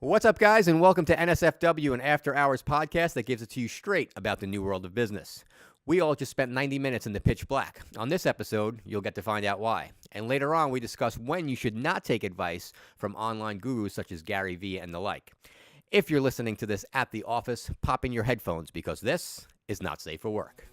What's up, guys, and welcome to NSFW, an after-hours podcast that gives it to you straight about the new world of business. We all just spent 90 minutes in the pitch black. On this episode, you'll get to find out why. And later on, we discuss when you should not take advice from online gurus such as Gary Vee and the like. If you're listening to this at the office, pop in your headphones because this is not safe for work.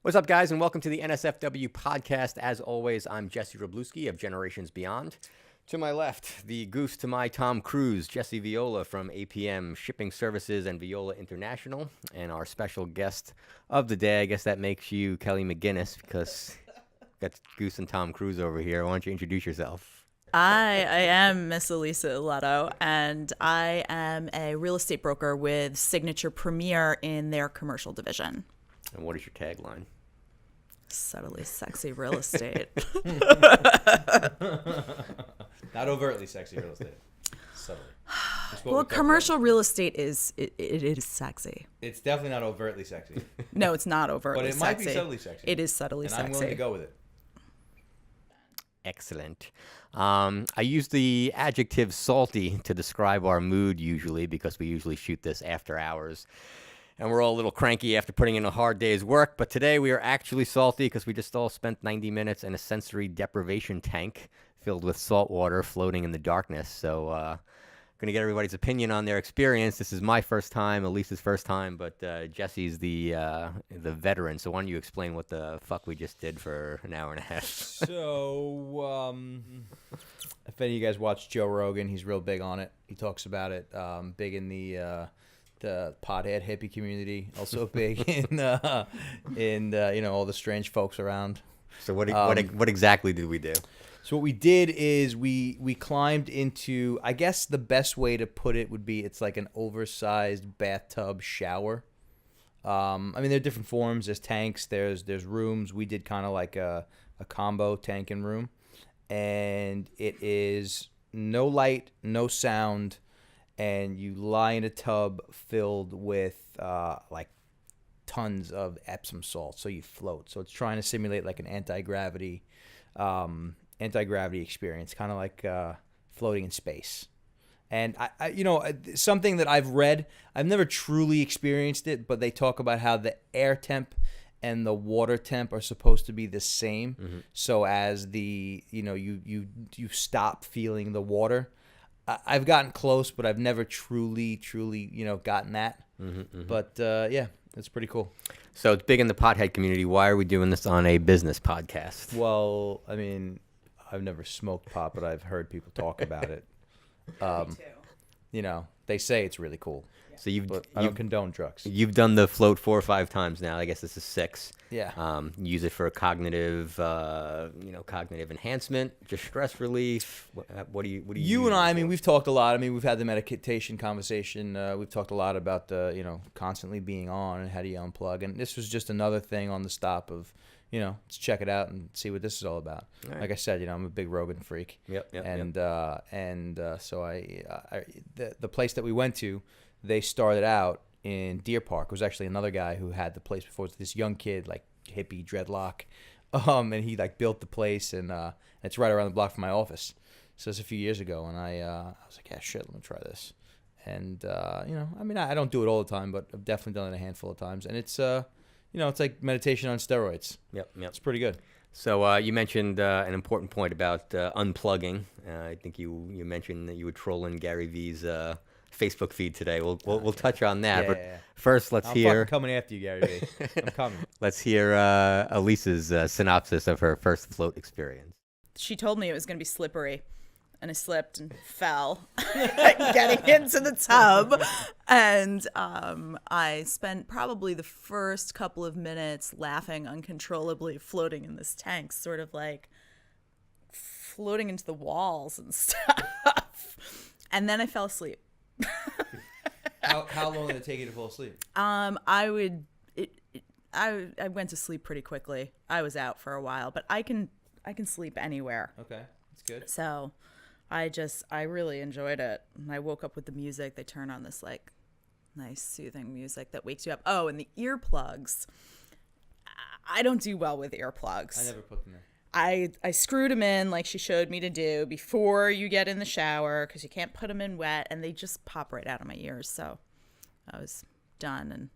What's up, guys, and welcome to the NSFW podcast. As always, I'm Jesse Robluski of Generations Beyond. To my left, the goose to my Tom Cruise, Jesse Viola from APM Shipping Services and Viola International, and our special guest of the day. I guess that makes you Kelly McGinnis because got Goose and Tom Cruise over here. Why don't you introduce yourself? I am Miss Elisa Ilato, and I am a real estate broker with Signature Premier in their commercial division. And what is your tagline? Subtly sexy real estate. Not overtly sexy real estate. Subtly. Well, commercial real estate is it is sexy. It's definitely not overtly sexy. No, it's not overtly sexy. But it might be subtly sexy. It is subtly sexy. And I'm willing to go with it. Excellent. I use the adjective salty to describe our mood usually because we usually shoot this after hours. And we're all a little cranky after putting in a hard day's work. But today we are actually salty because we just all spent 90 minutes in a sensory deprivation tank filled with salt water floating in the darkness. So going to get everybody's opinion on their experience. This is my first time, Elisa's first time, but Jesse's the veteran. So why don't you explain what the fuck we just did for an hour and a half? So if any of you guys watch Joe Rogan, he's real big on it. He talks about it, big in the pothead hippie community, also big in all the strange folks around. So what exactly did we do? So what we did is we climbed into, I guess the best way to put it would be it's like an oversized bathtub shower. I mean, there are different forms. There's tanks. There's rooms. We did kind of like a combo tank and room, and it is no light, no sound. And you lie in a tub filled with like tons of Epsom salt, so you float. So it's trying to simulate like an anti-gravity experience, kind of like floating in space. And I something that I've read, I've never truly experienced it, but they talk about how the air temp and the water temp are supposed to be the same. Mm-hmm. So as you stop feeling the water. I've gotten close, but I've never truly, gotten that. Mm-hmm, mm-hmm. But, yeah, it's pretty cool. So it's big in the pothead community. Why are we doing this on a business podcast? Well, I mean, I've never smoked pot, but I've heard people talk about it. Me too. They say it's really cool. So I don't condone drugs. You've done the float 4 or 5 times now. I guess this is 6. Yeah. Use it for cognitive enhancement, just stress relief. What do you? You and I mean, we've talked a lot. I mean, we've had the meditation conversation. We've talked a lot about the, constantly being on and how do you unplug. And this was just another thing on the stop of, let's check it out and see what this is all about. All right. Like I said, I'm a big Rogan freak. Yep. So the place that we went to, they started out in Deer Park. It was actually another guy who had the place before. It was this young kid, like hippie dreadlock, and he like built the place, and it's right around the block from my office. So it's a few years ago, and I was like, yeah, shit, let me try this. And I mean, I don't do it all the time, but I've definitely done it a handful of times, and it's it's like meditation on steroids. Yep. It's pretty good. So you mentioned an important point about unplugging. I think you mentioned that you would troll in Gary Vee's Facebook feed today. We'll touch on that. Yeah. First, let's hear. I'm coming after you, Gary Vee. I'm coming. Let's hear Elisa's synopsis of her first float experience. She told me it was going to be slippery, and I slipped and fell getting into the tub. And I spent probably the first couple of minutes laughing uncontrollably, floating in this tank, sort of like floating into the walls and stuff. And then I fell asleep. How long did it take you to fall asleep? I went to sleep pretty quickly. I was out for a while, but I can sleep anywhere. Okay, that's good. So I really enjoyed it. And I woke up with the music. They turn on this like nice soothing music that wakes you up. Oh, and the earplugs. I don't do well with earplugs. I never put them in. I screwed them in like she showed me to do before you get in the shower because you can't put them in wet, and they just pop right out of my ears. So I was done, and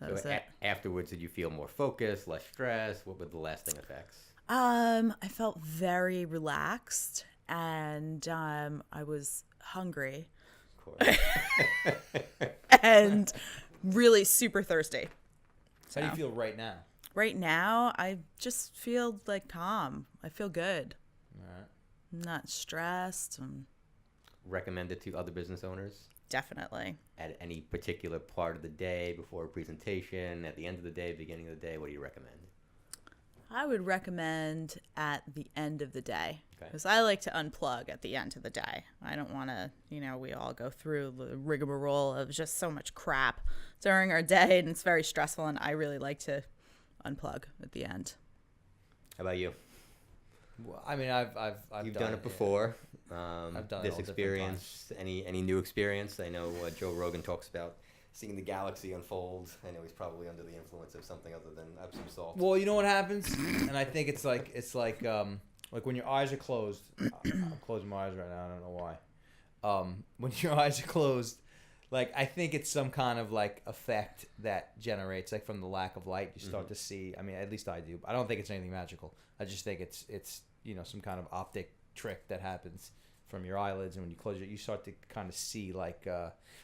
that was it. Afterwards, did you feel more focused, less stress? What were the lasting effects? I felt very relaxed, and I was hungry. Of course. And really super thirsty. How do you feel right now? Right now, I just feel like calm. I feel good. All right. I'm not stressed. Recommend it to other business owners? Definitely. At any particular part of the day, before a presentation, at the end of the day, beginning of the day, what do you recommend? I would recommend at the end of the day, Okay. because I like to unplug at the end of the day. I don't want to, we all go through the rigmarole of just so much crap during our day, and it's very stressful, and I really like to unplug at the end. How about you? Well, I mean, I've You've done it before. I've done it this all different experience. Any new experience? I know Joe Rogan talks about seeing the galaxy unfold. I know he's probably under the influence of something other than Epsom salt. Well, you know what happens, and I think it's like when your eyes are closed. I'm closing my eyes right now. I don't know why. When your eyes are closed, like I think it's some kind of like effect that generates like from the lack of light. You start to see. I mean, at least I do. I don't think it's anything magical. I just think it's some kind of optic trick that happens from your eyelids, and when you close you start to kind of see like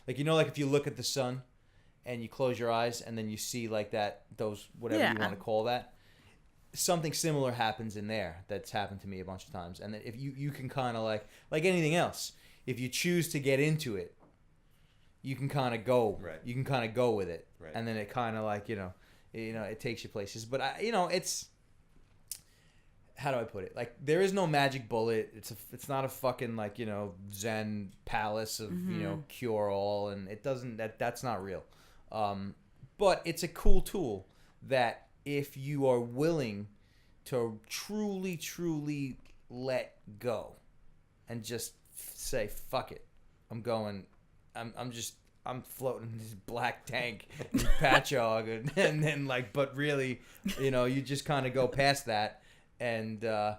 if you look at the sun and you close your eyes and then you see like those whatever you want to call that, something similar happens in there. That's happened to me a bunch of times. And that if you can kind of like anything else, if you choose to get into it, you can kind of go right. You can kind of go with it, right. And then it kind of like it takes you places. But it's, how do I put it? Like there is no magic bullet. It's not a fucking like Zen palace of cure all, and it doesn't that's not real. But it's a cool tool that if you are willing to truly let go and just say fuck it, I'm going, I'm floating in this black tank in Patchogue, and then like, but really, you just kind of go past that. And I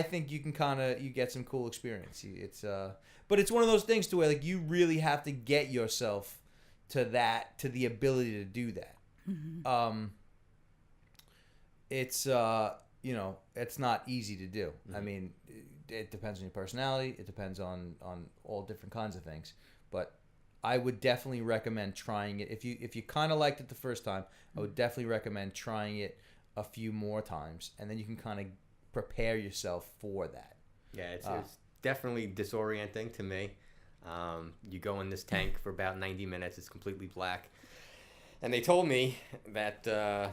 think you can you get some cool experience. But it's one of those things to where like you really have to get yourself to the ability to do that. Mm-hmm. It's not easy to do. Mm-hmm. I mean, it depends on your personality. It depends on all different kinds of things. But I would definitely recommend trying it. If you kind of liked it the first time, I would definitely recommend trying it a few more times, and then you can kind of prepare yourself for that. Yeah, it's definitely disorienting to me. You go in this tank for about 90 minutes. It's completely black. And they told me that, we're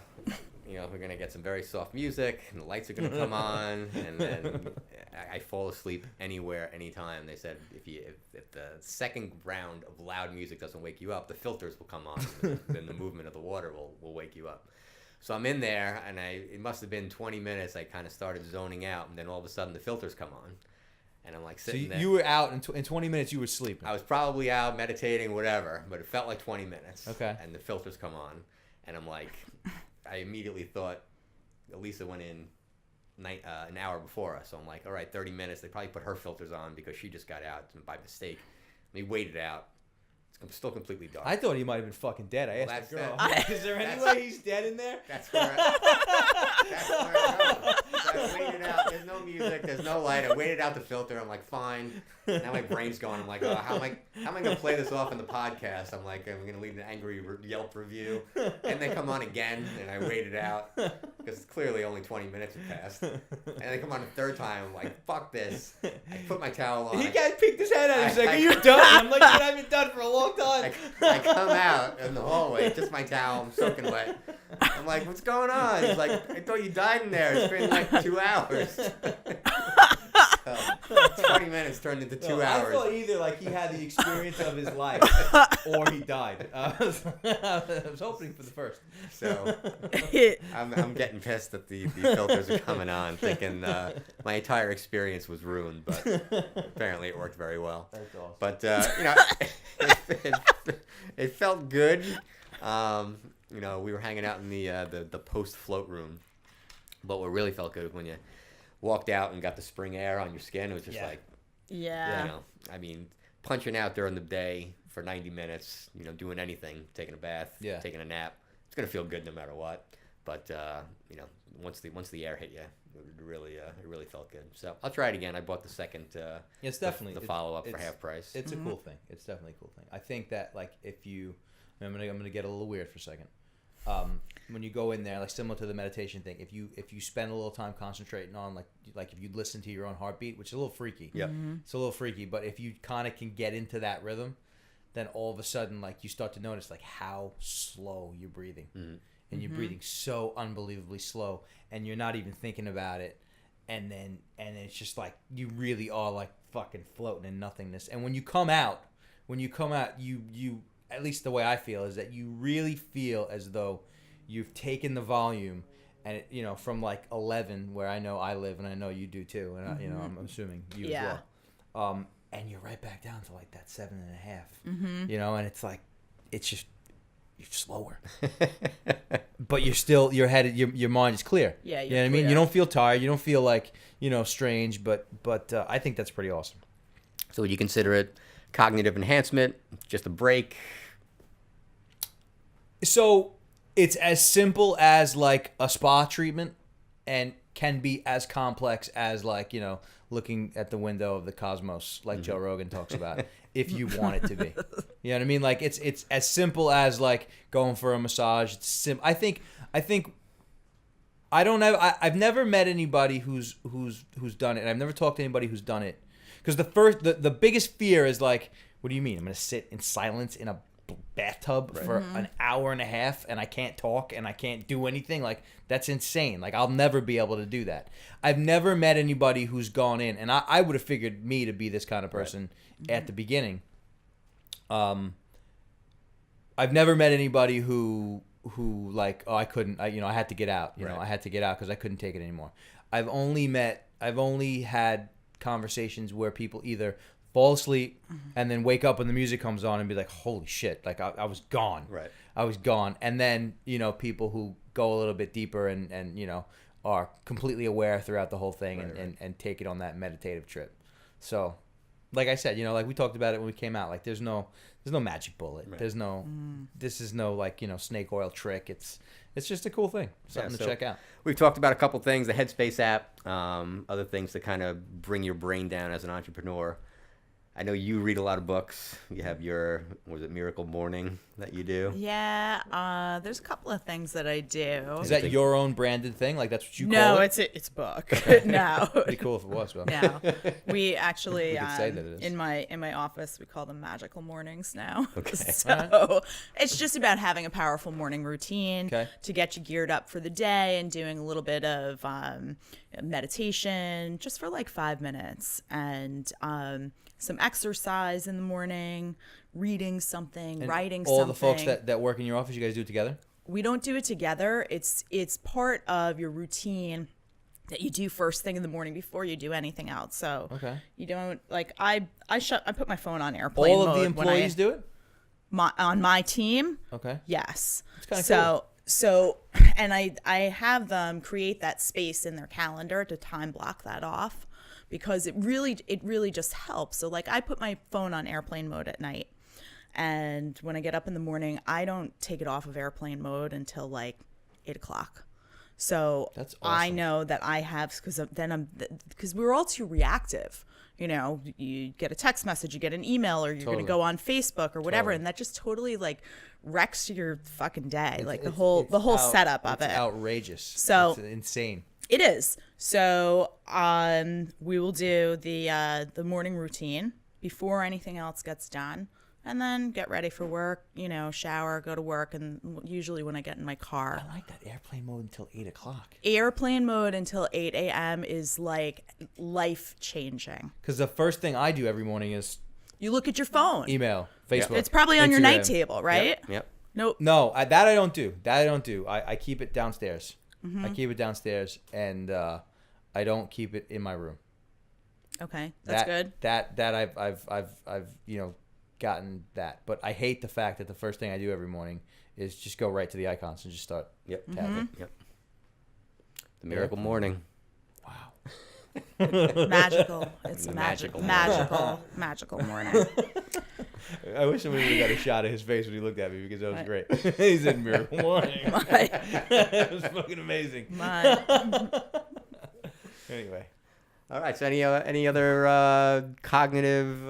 going to get some very soft music, and the lights are going to come on, and then I fall asleep anywhere, anytime. They said if the second round of loud music doesn't wake you up, the filters will come on, and then the movement of the water will wake you up. So I'm in there, and it must have been 20 minutes. I kind of started zoning out, and then all of a sudden the filters come on, and I'm like sitting there. So you were out in 20 minutes. You were sleeping. I was probably out meditating, whatever, but it felt like 20 minutes. Okay. And the filters come on, and I'm like, I immediately thought Elisa went in an hour before us. So I'm like, all right, 30 minutes. They probably put her filters on because she just got out by mistake. And we waited out. It's still completely dark. I thought he might have been fucking dead. I asked the girl, is there any way he's dead in there? That's where I go. So I waited out. There's no music. There's no light. I waited out the filter. I'm like, fine. Now my brain's going. I'm like, oh, how am I going to play this off in the podcast? I'm like, I'm going to leave an angry Yelp review. And they come on again, and I waited out because clearly only 20 minutes had passed. And they come on a third time. I'm like, fuck this. I put my towel on. He guy picked his head out. He's like, are you done? I'm like, dude, I've been done for a long time. I come out in the hallway, just my towel, I'm soaking wet. I'm like, what's going on? He's like, I thought you died in there. It's been like 2 hours. 20 minutes turned into 2 I hours. thought either like he had the experience of his life or he died. I was hoping for the first. So I'm getting pissed that these filters are coming on, thinking my entire experience was ruined, but apparently it worked very well. That's awesome. But it felt good. We were hanging out in the post float room, but what really felt good was when you walked out and got the spring air on your skin. It was just like, Yeah. punching out during the day for 90 minutes, doing anything, taking a bath, taking a nap. It's gonna feel good no matter what. But once the air hit you, it really felt good. So I'll try it again. I bought the second. It's definitely the follow up for half price. It's a cool thing. It's definitely a cool thing. I think that like if you, I'm gonna get a little weird for a second. When you go in there, like similar to the meditation thing, if you spend a little time concentrating on like if you listen to your own heartbeat, which is a little freaky. Yeah. It's a little freaky, but if you kind of can get into that rhythm, then all of a sudden like you start to notice like how slow you're breathing. Mm-hmm. And you're breathing so unbelievably slow, and you're not even thinking about it, and it's just like you really are like fucking floating in nothingness. And when you come out, you at least the way I feel is that you really feel as though you've taken the volume, and from like 11 where I know I live and I know you do too, and I'm assuming you as well. And you're right back down to like that 7.5. And it's like it's just. You're slower, but you're still your mind is clear. Yeah, you know what I mean. You don't feel tired. You don't feel like strange. But I think that's pretty awesome. So would you consider it cognitive enhancement? Just a break? So it's as simple as like a spa treatment, and can be as complex as like looking at the window of the cosmos, like Joe Rogan talks about. If you want it to be, you know what I mean. Like it's as simple as like going for a massage. It's I think I've never met anybody who's done it, and I've never talked to anybody who's done it. Because the biggest fear is like, what do you mean? I'm gonna sit in silence in a bathtub for an hour and a half, and I can't talk and I can't do anything? Like that's insane. Like I'll never be able to do that. I've never met anybody who's gone in, and I would have figured me to be this kind of person at the beginning. I've never met anybody who like, oh, I couldn't, I had to get out. I had to get out because I couldn't take it anymore. I've only had conversations where people either fall asleep and then wake up when the music comes on and be like, holy shit, like I was gone. Right. I was gone. And then, people who go a little bit deeper and are completely aware throughout the whole thing and take it on that meditative trip. So, like I said, like we talked about it when we came out, like there's no magic bullet. Right. There's no, this is no like, snake oil trick. It's just a cool thing. Something to check out. We've talked about a couple things, the Headspace app, other things to kind of bring your brain down as an entrepreneur. I know you read a lot of books. You have your, was it Miracle Morning that you do? Yeah, there's a couple of things that I do. Is that your own branded thing? Like that's what you call it? No, it's a book. No. It'd be cool if it was, though. No. We actually, We could say that it is. in my office, we call them magical mornings now. Okay. So it's just about having a powerful morning routine to get you geared up for the day and doing a little bit of meditation just for like 5 minutes and some exercise in the morning, reading something, And writing all something. the folks that work in your office, you guys do it together? We don't do it together. It's part of your routine that you do first thing in the morning before you do anything else. So you don't like I put my phone on airplane all of mode the employees do it? on my team. Okay. Yes. It's kind of cool. So and I have them create that space in their calendar to time block that off because it really just helps. So like I put my phone on airplane mode at night. And when I get up in the morning, I don't take it off of airplane mode until like 8 o'clock. So that's awesome. I know that I have, because we're all too reactive. You get a text message, you get an email, or you're going to go on Facebook or whatever. And that just totally like wrecks your fucking day. Like the whole setup of it. It's outrageous. So it's insane. It is. So we will do the morning routine before anything else gets done. and then get ready for work, shower, go to work, and usually when I get in my car. I like that airplane mode until 8 o'clock. Airplane mode until 8 a.m. is like life-changing. Because the first thing I do every morning is You look at your phone. email, Facebook. It's probably on your Instagram. night table, right? Yep. Nope. No, that I don't do. I keep it downstairs. I keep it downstairs, and I don't keep it in my room. Okay, that's good. That I've gotten that, but I hate the fact that the first thing I do every morning is just go right to the icons and just start tapping. Yep. The miracle morning. Wow. Magical. It's The magical morning. I wish somebody would have got a shot of his face when he looked at me because that was great. He said miracle morning. It was fucking amazing. Anyway. All right. So any other cognitive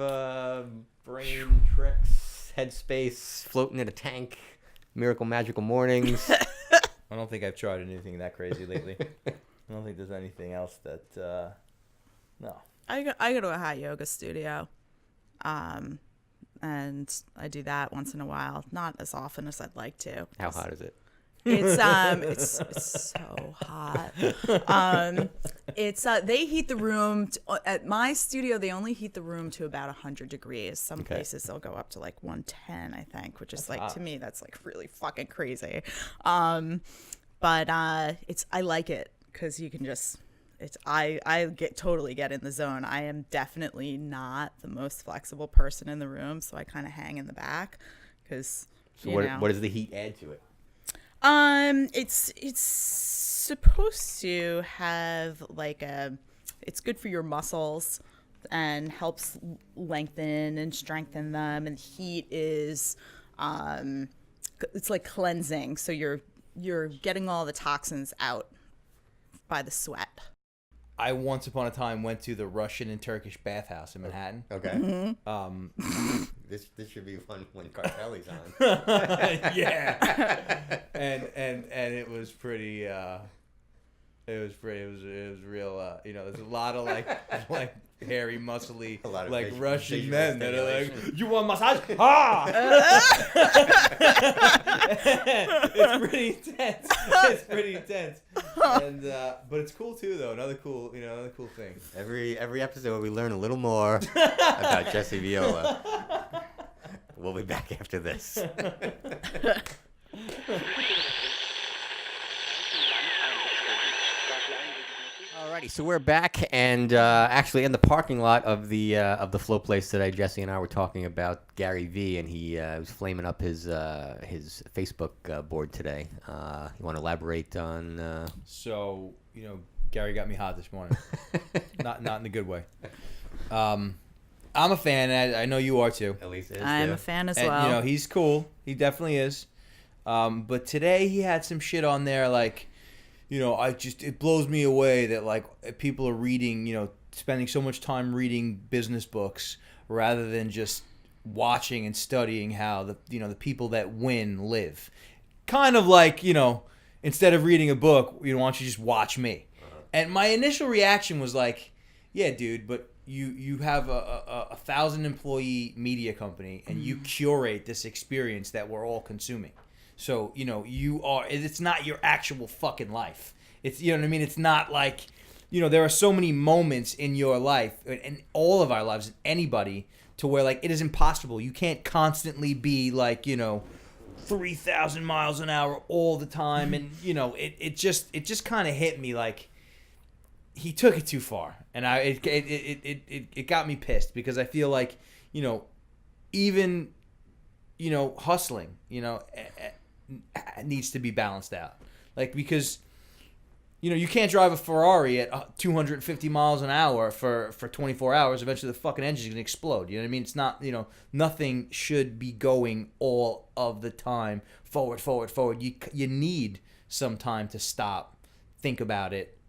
brain tricks, headspace, floating in a tank, miracle magical mornings? I don't think I've tried anything that crazy lately. I don't think there's anything else that no. I go to a hot yoga studio, and I do that once in a while. Not as often as I'd like to. How hot is it? It's so hot. They heat the room at my studio. They only heat the room to about 100 degrees. Some places they'll go up to like 110, I think, which is to me that's like really fucking crazy. But I like it because you can just. I totally get in the zone. I am definitely not the most flexible person in the room, so I kind of hang in the back because. So what does the heat add to it? It's supposed to have it's good for your muscles and helps lengthen and strengthen them. And heat is, it's like cleansing. So you're getting all the toxins out by the sweat. I once upon a time went to the Russian and Turkish bathhouse in Manhattan. Okay. This should be fun when Cartelli's on. Yeah. and it was pretty. It was real. There's a lot of like hairy, muscly, like Russian men that are like, "You want massage? Ah!" It's pretty intense. And but it's cool too, though. Another cool thing. Every episode we learn a little more about Jesse Viola. We'll be back after this. Alrighty, so we're back, and actually in the parking lot of the flow place today, Jesse and I were talking about Gary V, and he was flaming up his Facebook board today. You want to elaborate on? So Gary got me hot this morning, not in a good way. I'm a fan, and I know you are too. Elisa is I'm too. a fan as And, well. he's cool. He definitely is. But today he had some shit on there like, it blows me away that like people are reading, spending so much time reading business books rather than just watching and studying how the people that win live. Kind of like, instead of reading a book, why don't you just watch me? And my initial reaction was like, yeah, dude, but you have a 1,000 employee media company and you curate this experience that we're all consuming. So, it's not your actual fucking life. It's, what I mean? It's not like, there are so many moments in your life and all of our lives, anybody, to where like it is impossible. You can't constantly be like, 3,000 miles an hour all the time. And, it just kind of hit me like, he took it too far, and it got me pissed because I feel like, even, hustling, needs to be balanced out, like because, you can't drive a Ferrari at 250 miles an hour for 24 hours. Eventually, the fucking engine's gonna explode. You know what I mean? It's not, nothing should be going all of the time forward. You need some time to stop, think about it.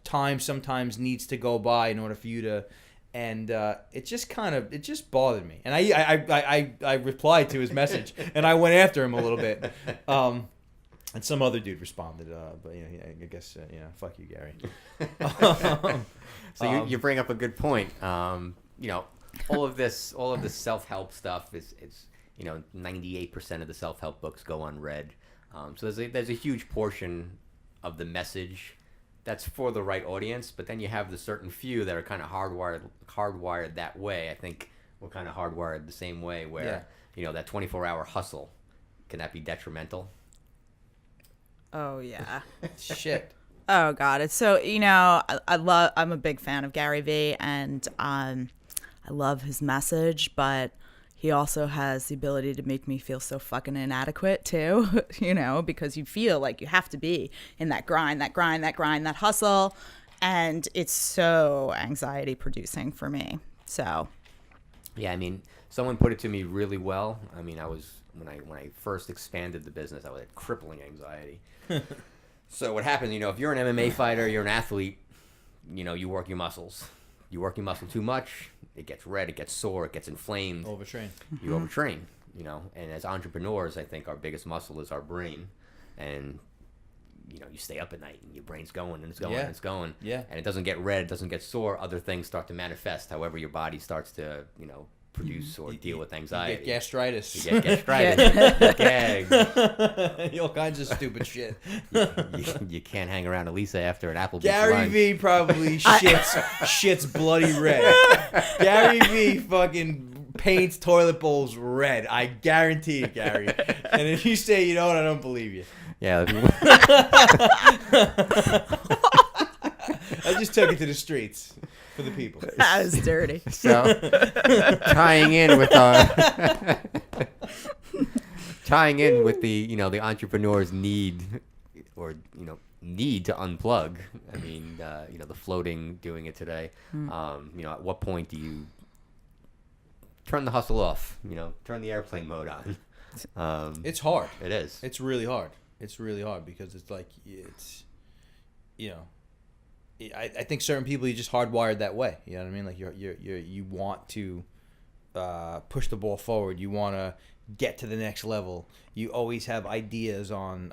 Time sometimes needs to go by in order for you to, and it just bothered me. And I replied to his message and I went after him a little bit. And some other dude responded, but I guess fuck you, Gary. So you bring up a good point. all of this self-help stuff is, it's, 98% of the self-help books go unread. So there's a huge portion of the message that's for the right audience, but then you have the certain few that are kind of hardwired that way. I think we're kind of hardwired the same way, where that 24-hour hustle, can that be detrimental? Oh yeah. Shit. Oh God, it's so I'm a big fan of Gary Vee, and I love his message, but he also has the ability to make me feel so fucking inadequate too, because you feel like you have to be in that grind, that hustle, and it's so anxiety producing for me. So yeah, I mean, someone put it to me really well. I mean, I was when I first expanded the business, I was at crippling anxiety. So what happens, if you're an MMA fighter, you're an athlete, you work your muscles. You work your muscle too much, it gets red, it gets sore, it gets inflamed. Overtrain. You overtrain, And as entrepreneurs, I think our biggest muscle is our brain. And, you stay up at night and your brain's going and it's going and it's going. Yeah. And it doesn't get red, it doesn't get sore. Other things start to manifest. However, your body starts to, produce or deal with anxiety. You get gastritis. You get gastritis. You get gags. All kinds of stupid shit. You can't hang around Elisa after an Applebee's Gary lunch. Vee probably shits bloody red. Gary Vee fucking paints toilet bowls red. I guarantee it, Gary. And if you say, I don't believe you. Yeah. I just took it to the streets for the people. that was dirty. So, tying in with the entrepreneur's need to unplug. I mean, the floating, doing it today. At what point do you turn the hustle off? Turn the airplane mode on. It's hard. It is. It's really hard. It's really hard because it's like I think certain people, you're just hardwired that way. You know what I mean? Like you want to push the ball forward. You want to get to the next level. You always have ideas on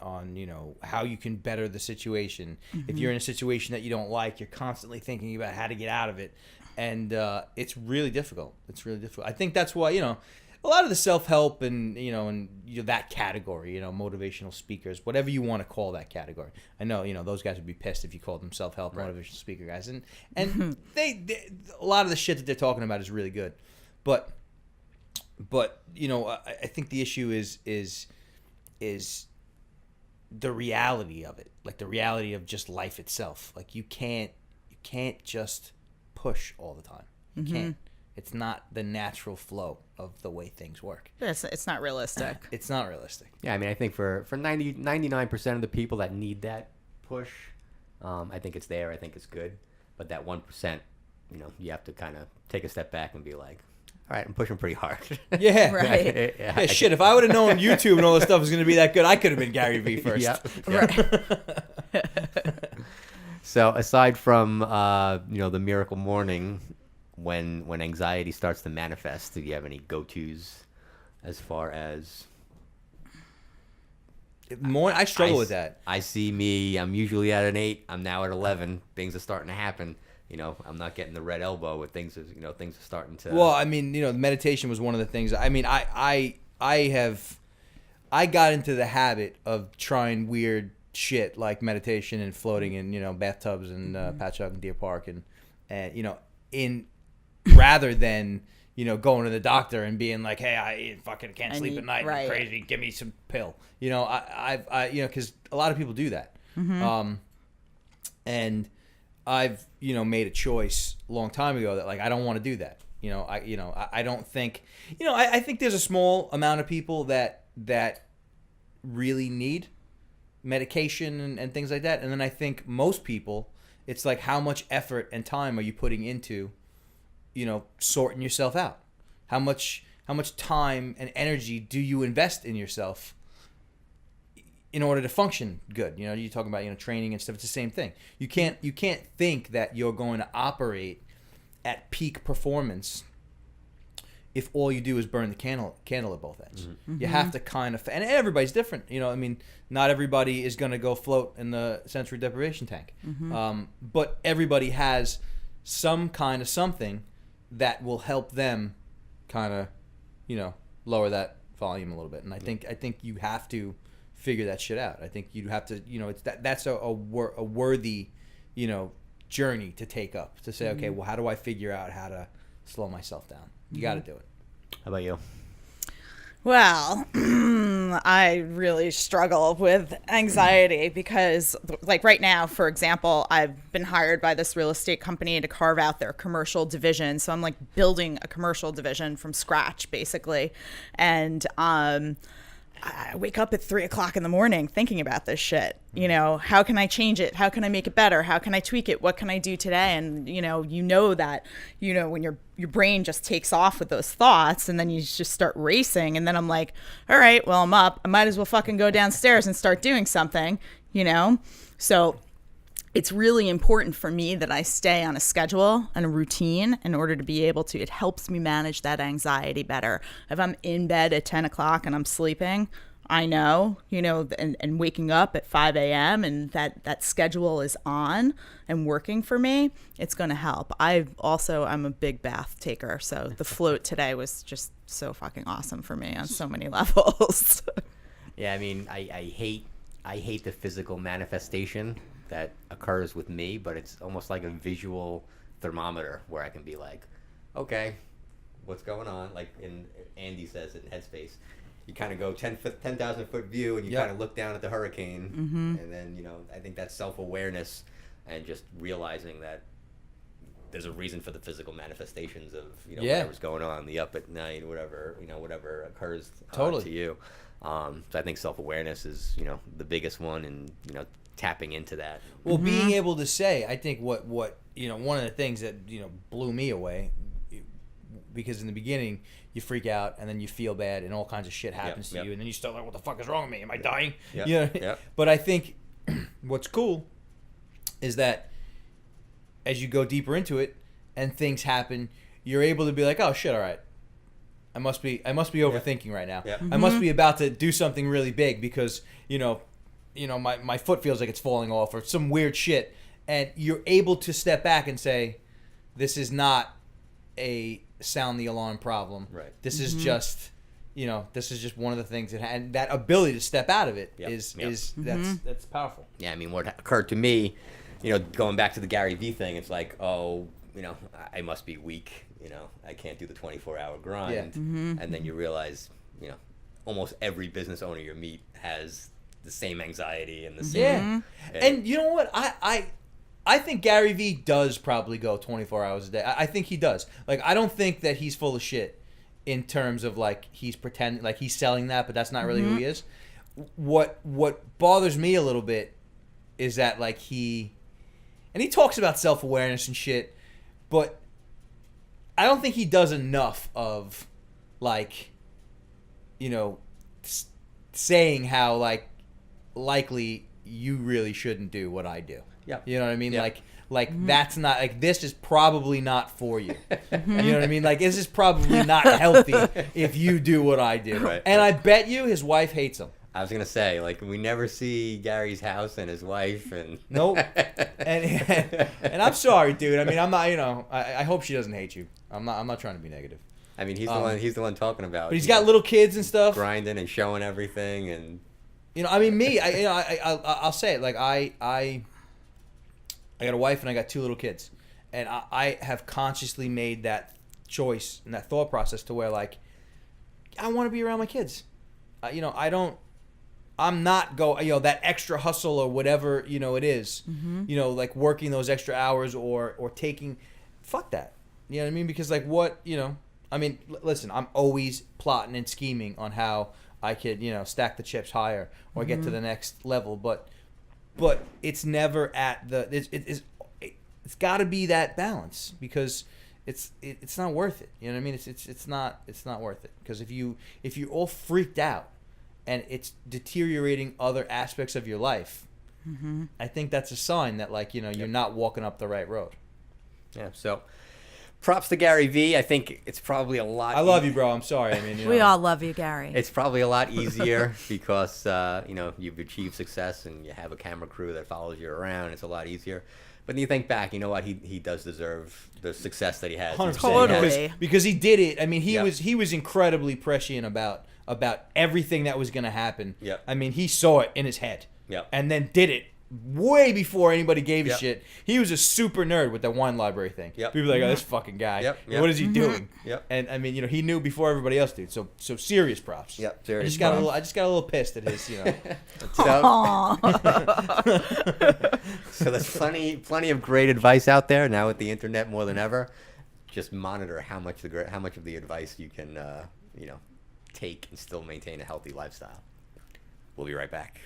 how you can better the situation. Mm-hmm. If you're in a situation that you don't like, you're constantly thinking about how to get out of it, and it's really difficult. It's really difficult. I think that's why a lot of the self-help and that category, motivational speakers, whatever you want to call that category. I know, those guys would be pissed if you called them self-help motivational speaker guys. And they a lot of the shit that they're talking about is really good. But I think the issue is the reality of it. Like the reality of just life itself. Like you can't just push all the time. You can't. It's not the natural flow of the way things work. It's not realistic. It's not realistic. Yeah, I mean, I think for 99% of the people that need that push, I think it's there. I think it's good. But that 1%, you have to kind of take a step back and be like, all right, I'm pushing pretty hard. Yeah. Right. Yeah, shit, if I would have known YouTube and all this stuff was going to be that good, I could have been Gary Vee first. Yep. Right. So aside from, the miracle morning, when anxiety starts to manifest, do you have any go-tos as far as... I struggle with that. I see me, I'm usually at an 8, I'm now at 11, things are starting to happen. I'm not getting the red elbow with things are starting to... Well, I mean, meditation was one of the things. I mean, I got into the habit of trying weird shit like meditation and floating in, bathtubs and Patchogue and Deer Park and rather than going to the doctor and being like, hey, I fucking can't sleep at night, I'm crazy, give me some pill. Because a lot of people do that. And I've made a choice a long time ago that like I don't want to do that. I don't think I think there's a small amount of people that really need medication and things like that, and then I think most people, it's like how much effort and time are you putting into sorting yourself out? How much time and energy do you invest in yourself in order to function good? You talk about training and stuff. It's the same thing. You can't think that you're going to operate at peak performance if all you do is burn the candle at both ends. Mm-hmm. You have to kind of, and everybody's different. Not everybody is going to go float in the sensory deprivation tank. Mm-hmm. But everybody has some kind of something that will help them kind of, lower that volume a little bit. And I think you have to figure that shit out. I think you have to, it's that's a worthy, journey to take up, to say, okay, well, how do I figure out how to slow myself down? You got to do it. How about you? Well, I really struggle with anxiety because, like right now, for example, I've been hired by this real estate company to carve out their commercial division. So I'm like building a commercial division from scratch, basically. And I wake up at 3:00 in the morning thinking about this shit. How can I change it? How can I make it better? How can I tweak it? What can I do today? And that, when your brain just takes off with those thoughts, and then you just start racing. And then I'm like, all right, well, I'm up. I might as well fucking go downstairs and start doing something, So it's really important for me that I stay on a schedule and a routine in order to be able to, it helps me manage that anxiety better. If I'm in bed at 10 o'clock and I'm sleeping, I know, and waking up at 5 a.m. and that schedule is on and working for me, it's going to help. I'm a big bath taker. So the float today was just so fucking awesome for me on so many levels. Yeah, I mean, I hate the physical manifestation that occurs with me, but it's almost like a visual thermometer where I can be like, okay, what's going on? Like Andy says it in Headspace, you kind of go 10,000 foot view and you kind of look down at the hurricane, and then I think that's self-awareness and just realizing that there's a reason for the physical manifestations of whatever's going on, the up at night, whatever occurs to you. So I think self-awareness is the biggest one, and tapping into that. Well, being able to say, I think what one of the things that blew me away, because in the beginning you freak out and then you feel bad and all kinds of shit happens to you, and then you start like, what the fuck is wrong with me? Am I dying? But I think what's cool is that as you go deeper into it and things happen, you're able to be like, oh shit, all right, I must be overthinking right now. I must be about to do something really big because my foot feels like it's falling off or some weird shit, and you're able to step back and say, this is not a sound the alarm problem. Right. This is just this is just one of the things and that ability to step out of it is that's powerful. Yeah, I mean, what occurred to me, going back to the Gary Vee thing, it's like, oh, I must be weak, I can't do the 24-hour grind. And then you realize, almost every business owner you meet has the same anxiety and the same. And you know what? I think Gary Vee does probably go 24 hours a day. I think he does. Like, I don't think that he's full of shit in terms of like he's pretending like he's selling that, but that's not really who he is. What bothers me a little bit is that like he talks about self-awareness and shit, but I don't think he does enough of like saying how like likely you really shouldn't do what I do. Yeah. You know what I mean? Yeah. Like that's not like this is probably not for you. You know what I mean? Like this is probably not healthy if you do what I do. Right. And I bet you his wife hates him. I was gonna say, like, we never see Gary's house and his wife, and nope. And I'm sorry, dude. I mean, I'm not. I hope she doesn't hate you. I'm not trying to be negative. I mean, he's the one talking about. But he's got little kids and stuff, grinding and showing everything, and I mean, me. I'll say it. Like I got a wife and I got 2 little kids, and I have consciously made that choice and that thought process to where like I want to be around my kids. I'm not that extra hustle or whatever it is. Like working those extra hours or taking, fuck that. You know what I mean? Because like what I mean, listen, I'm always plotting and scheming on how I could stack the chips higher or get to the next level, but it's never at the it's got to be that balance because it's not worth it. You know what I mean? It's not worth it because if you're all freaked out and it's deteriorating other aspects of your life, I think that's a sign that like you're not walking up the right road. Yeah. So, props to Gary Vee. I think it's probably a lot. I love you, bro. I'm sorry. I mean, we all love you, Gary. It's probably a lot easier because you've achieved success and you have a camera crew that follows you around. It's a lot easier. But then you think back, you know what? He does deserve the success that he has. 100%. Totally. Because he did it. I mean, he Yep. was incredibly prescient about everything that was going to happen. Yep. I mean, he saw it in his head. Yep. And then did it way before anybody gave a Yep. shit. He was a super nerd with that wine library thing. Yep. People are like, oh, this fucking guy. Yep. Yep. What is he doing? Yep. And I mean, he knew before everybody else did. So serious props. Yep, I serious just got props. a little pissed at his, So there's plenty of great advice out there now with the internet more than ever. Just monitor how much of the advice you can take and still maintain a healthy lifestyle. We'll be right back.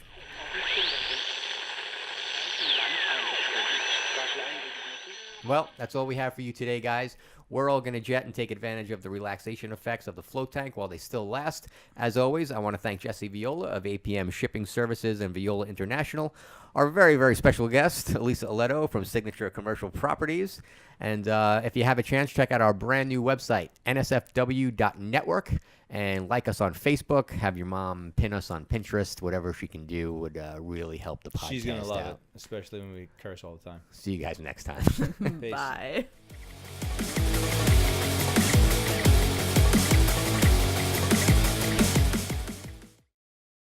Well, that's all we have for you today, guys. We're all going to jet and take advantage of the relaxation effects of the float tank while they still last. As always, I want to thank Jesse Viola of APM Shipping Services and Viola International, our very, very special guest, Elisa Aledo from Signature Commercial Properties. And if you have a chance, check out our brand new website, nsfw.network, and like us on Facebook. Have your mom pin us on Pinterest. Whatever she can do would really help the podcast She's going to love out. it, especially when we curse all the time. See you guys next time. Peace. Bye.